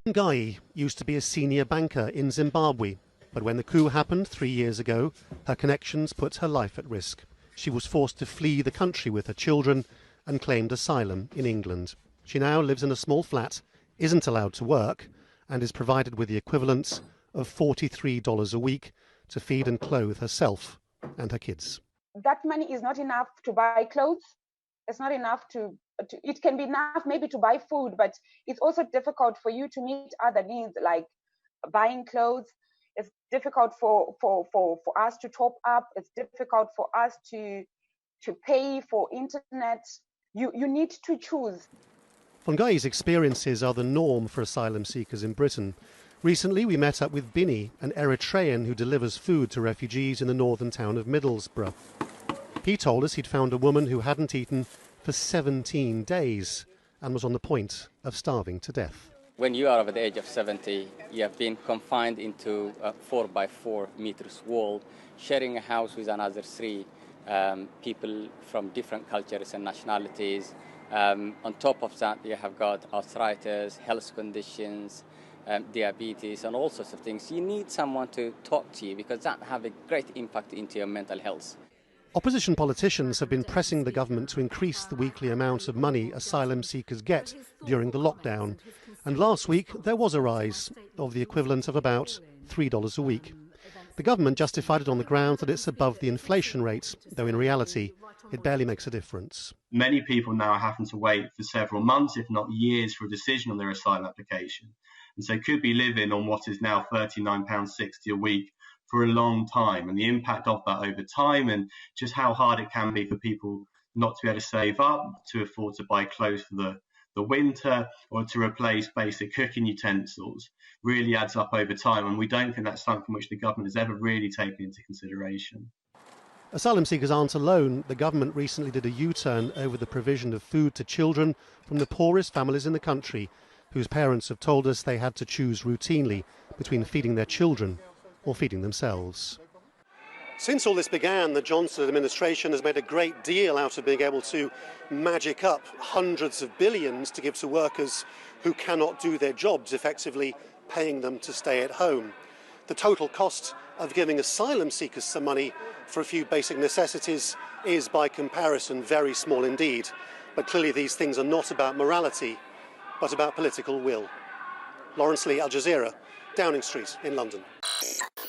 Ngai used to be a senior banker in Zimbabwe, but when the coup happened 3 years ago, her connections put her life at risk. She was forced to flee the country with her children and claimed asylum in England. She now lives in a small flat, isn't allowed to work, and is provided with the equivalent of $43 a week to feed and clothe herself and her kids. That money is not enough to buy clothes. It's not enough it can be enough maybe to buy food, but it's also difficult for you to meet other needs like buying clothes. It's difficult for us to top up. It's difficult for us to pay for internet. You need to choose. Fongai's experiences are the norm for asylum seekers in Britain. Recently, we met up with Bini, an Eritrean who delivers food to refugees in the northern town of Middlesbrough. He told us he'd found a woman who hadn't eaten for 17 days and was on the point of starving to death. When you are over the age of 70, you have been confined into a 4x4 meters wall, sharing a house with another three people from different cultures and nationalities. On top of that, you have got arthritis, health conditions, diabetes, and all sorts of things. You need someone to talk to you because that have a great impact into your mental health. Opposition politicians have been pressing the government to increase the weekly amount of money asylum seekers get during the lockdown. And last week, there was a rise of the equivalent of about $3 a week. The government justified it on the grounds that it's above the inflation rate, though in reality, it barely makes a difference. Many people now are having to wait for several months, if not years, for a decision on their asylum application. And so could be living on what is now £39.60 a week for a long time, and the impact of that over time and just how hard it can be for people not to be able to save up, to afford to buy clothes for the winter or to replace basic cooking utensils really adds up over time, and we don't think that's something which the government has ever really taken into consideration. Asylum seekers aren't alone. The government recently did a U-turn over the provision of food to children from the poorest families in the country, whose parents have told us they had to choose routinely between feeding their children or feeding themselves. Since all this began, the Johnson administration has made a great deal out of being able to magic up hundreds of billions to give to workers who cannot do their jobs, effectively paying them to stay at home. The total cost of giving asylum seekers some money for a few basic necessities is, by comparison, very small indeed. But clearly these things are not about morality, but about political will. Lawrence Lee, Al Jazeera, Downing Street in London.